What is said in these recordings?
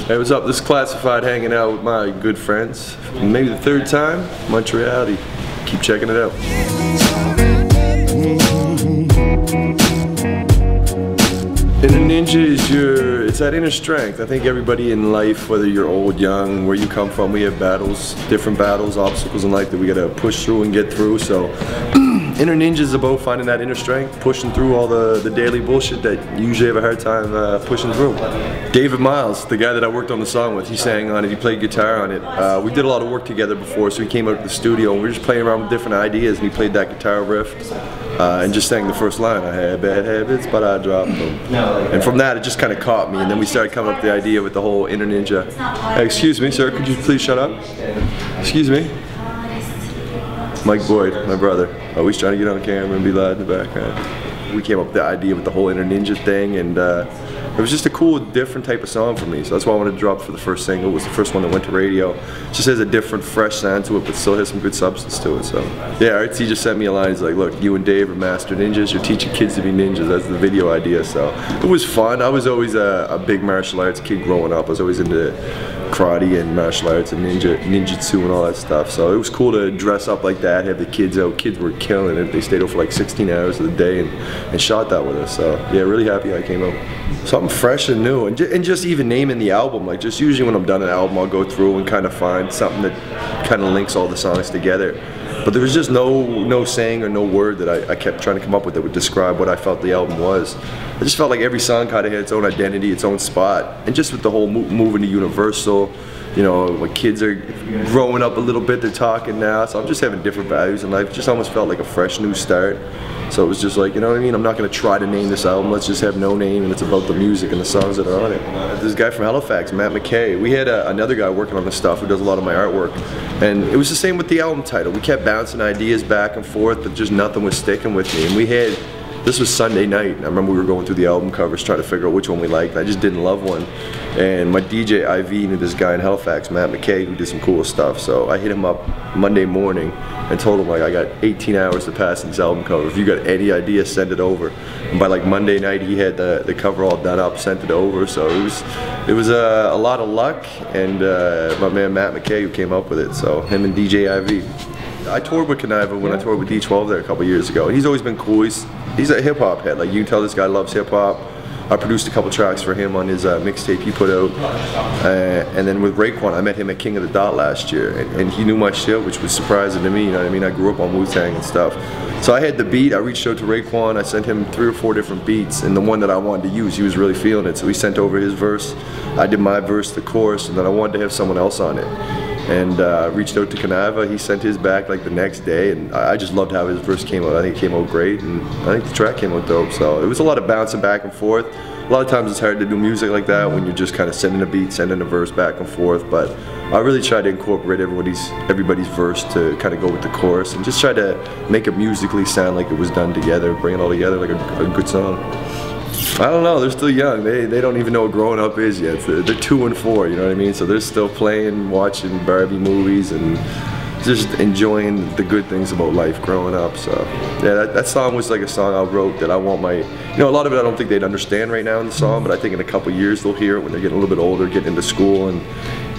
Hey, what's up? This is Classified hanging out with my good friends. Maybe the third time, Montreality. Keep checking it out. Inner ninja is it's that inner strength. I think everybody in life, whether you're old, young, where you come from, we have battles, different battles, obstacles in life that we gotta push through and get through. So inner ninja is about finding that inner strength, pushing through all the daily bullshit that you usually have a hard time pushing through. David Miles, the guy that I worked on the song with, he sang on it, he played guitar on it. We did a lot of work together before, so he came out to the studio and we were just playing around with different ideas, and he played that guitar riff and just sang the first line, I had bad habits, but I dropped them. And from that, it just kind of caught me, and then we started coming up with the idea with the whole inner ninja. Hey, excuse me, sir, could you please shut up? Excuse me. Mike Boyd, my brother, always trying to get on camera and be loud in the background. We came up with the idea with the whole inner ninja thing, and it was just a cool, different type of song for me. So that's why I wanted to drop for the first single. It was the first one that went to radio. It just has a different, fresh sound to it, but still has some good substance to it. So yeah, Artsy just sent me a line. He's like, look, you and Dave are master ninjas. You're teaching kids to be ninjas. That's the video idea. So it was fun. I was always a big martial arts kid growing up. I was always into karate and martial arts and ninjutsu and all that stuff. So it was cool to dress up like that, have the kids out. Kids were killing it. They stayed out for like 16 hours of the day and shot that with us. So yeah, really happy I came out. Something fresh and new, and just even naming the album, like just usually when I'm done an album I'll go through and kind of find something that kind of links all the songs together. But there was just no saying or no word that I kept trying to come up with that would describe what I felt the album was. I just felt like every song kind of had its own identity, its own spot, and just with the whole moving to Universal, you know, when kids are growing up a little bit, they're talking now, so I'm just having different values in life. It just almost felt like a fresh new start. So it was just like, you know what I mean, I'm not going to try to name this album, let's just have no name, and it's about the music and the songs that are on it. This guy from Halifax, Matt McKay, we had another guy working on this stuff who does a lot of my artwork, and it was the same with the album title. We kept bouncing ideas back and forth, but just nothing was sticking with me. And we had, this was Sunday night, I remember we were going through the album covers trying to figure out which one we liked. I just didn't love one. And my DJ IV knew this guy in Halifax, Matt McKay, who did some cool stuff. So I hit him up Monday morning and told him, like, I got 18 hours to pass this album cover. If you got any idea, send it over. And by like Monday night, he had the cover all done up, sent it over. So it was a lot of luck, and my man Matt McKay who came up with it. So him and DJ IV. I toured with Kuniva when I toured with D12 there a couple years ago. He's always been cool. He's a hip hop head. Like, you can tell this guy loves hip hop. I produced a couple tracks for him on his mixtape he put out. And then with Raekwon, I met him at King of the Dot last year, and he knew my shit, which was surprising to me, you know what I mean? I grew up on Wu-Tang and stuff. So I had the beat, I reached out to Raekwon, I sent him 3 or 4 different beats, and the one that I wanted to use, he was really feeling it, so he sent over his verse, I did my verse, the chorus, and then I wanted to have someone else on it. And reached out to Kuniva, he sent his back like the next day, and I just loved how his verse came out. I think it came out great, and I think the track came out dope. So it was a lot of bouncing back and forth. A lot of times it's hard to do music like that when you're just kind of sending a beat, sending a verse back and forth, but I really tried to incorporate everybody's verse to kind of go with the chorus, and just try to make it musically sound like it was done together, bring it all together like a good song. I don't know, they're still young. They don't even know what growing up is yet. They're 2 and 4, you know what I mean? So they're still playing, watching Barbie movies, and just enjoying the good things about life growing up. So yeah, that song was like a song I wrote that I want my, you know, a lot of it I don't think they'd understand right now in the song, but I think in a couple years they'll hear it when they're getting a little bit older, getting into school, and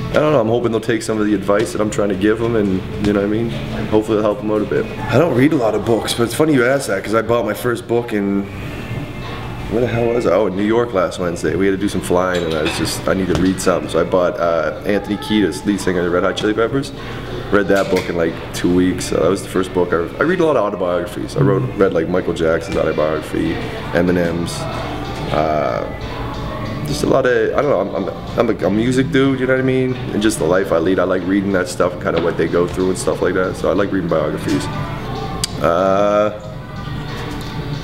I don't know, I'm hoping they'll take some of the advice that I'm trying to give them, and you know what I mean? Hopefully it'll help them out a bit. I don't read a lot of books, but it's funny you ask that, because I bought my first book in, where the hell was I? Oh, in New York last Wednesday. We had to do some flying, and I need to read something. So I bought Anthony Kiedis, lead singer of the Red Hot Chili Peppers. Read that book in like 2 weeks. So that was the first book. I read a lot of autobiographies. I read like Michael Jackson's autobiography, Eminem's, just a lot of, I don't know, I'm a music dude, you know what I mean? And just the life I lead, I like reading that stuff and kind of what they go through and stuff like that. So I like reading biographies.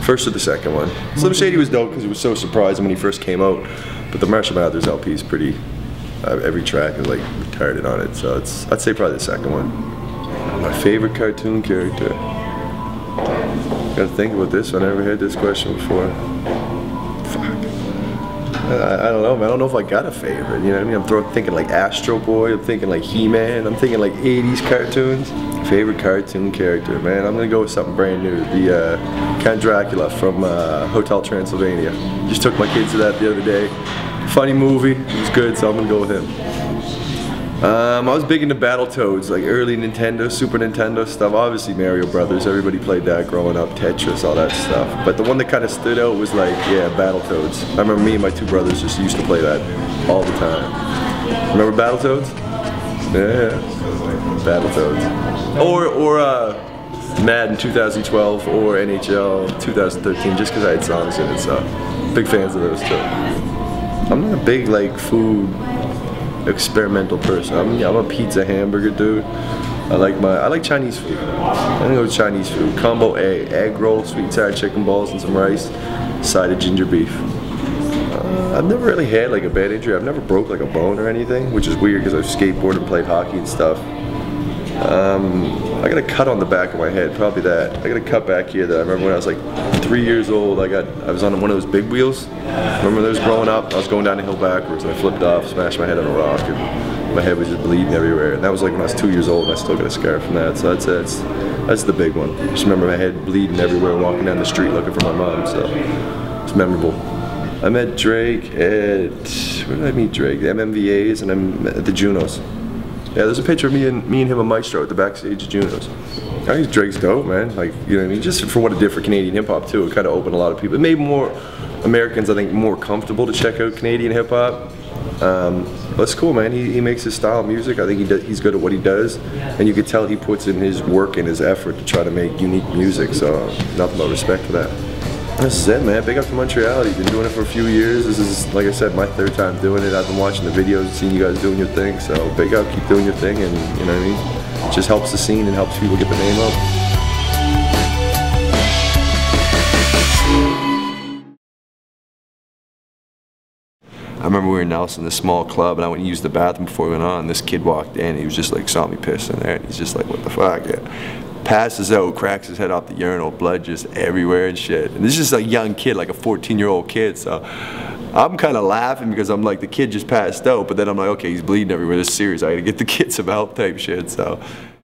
First or the second one. Slim Shady was dope because it was so surprising when he first came out, but the Marshall Mathers LP is pretty, every track is like retarded on it, so I'd say probably the second one. My favorite cartoon character. Gotta think about this, I never had this question before. Fuck. I don't know, man. I don't know if I got a favorite, you know what I mean? I'm thinking like Astro Boy, I'm thinking like He-Man, I'm thinking like 80s cartoons. Favorite cartoon character, man, I'm gonna go with something brand new. The Count Dracula from Hotel Transylvania. Just took my kids to that the other day. Funny movie, it was good, so I'm gonna go with him. I was big into Battletoads, like early Nintendo, Super Nintendo stuff. Obviously Mario Brothers, everybody played that growing up, Tetris, all that stuff. But the one that kind of stood out was like, yeah, Battletoads. I remember me and my two brothers just used to play that all the time. Remember Battletoads? Yeah, Battletoads. Or Madden 2012 or NHL 2013, just because I had songs in it, so big fans of those too. I'm not a big like food experimental person. I'm a pizza hamburger dude. I like Chinese food. I'm gonna go with Chinese food. Combo A, egg roll, sweet and sour chicken balls and some rice, side of ginger beef. I've never really had like a bad injury. I've never broke like a bone or anything, which is weird because I've skateboarded and played hockey and stuff. I got a cut on the back of my head, probably that. I got a cut back here that I remember when I was like 3 years old. I was on one of those big wheels. Remember those growing up? I was going down the hill backwards and I flipped off, smashed my head on a rock, and my head was just bleeding everywhere. And that was like when I was 2 years old, and I still got a scar from that. So that's the big one. I just remember my head bleeding everywhere, walking down the street looking for my mom. So it's memorable. I met Drake at, where did I meet Drake? The MMVAs, and I'm at the Junos. Yeah, there's a picture of me and him and Maestro at the backstage of Junos. I think Drake's dope, man. Like, you know what I mean? Just for what it did for Canadian hip hop too. It kind of opened a lot of people. It made more Americans, I think, more comfortable to check out Canadian hip hop. But it's cool, man. He makes his style of music. I think he's good at what he does, and you can tell he puts in his work and his effort to try to make unique music. So nothing but respect for that. This is it, man. Big up to Montreality. Been doing it for a few years. This is, like I said, my third time doing it. I've been watching the videos and seeing you guys doing your thing. So big up, keep doing your thing, and you know what I mean? It just helps the scene and helps people get the name up. I remember we were in Nelson, this small club, and I went and used the bathroom before we went on. This kid walked in, and he was just like, saw me pissing there, and he's just like, what the fuck? Yeah. Passes out, cracks his head off the urinal, blood just everywhere and shit. And this is just a young kid, like a 14-year-old kid, so I'm kind of laughing because I'm like, the kid just passed out, but then I'm like, okay, he's bleeding everywhere, this is serious, I gotta get the kid some help type shit, so.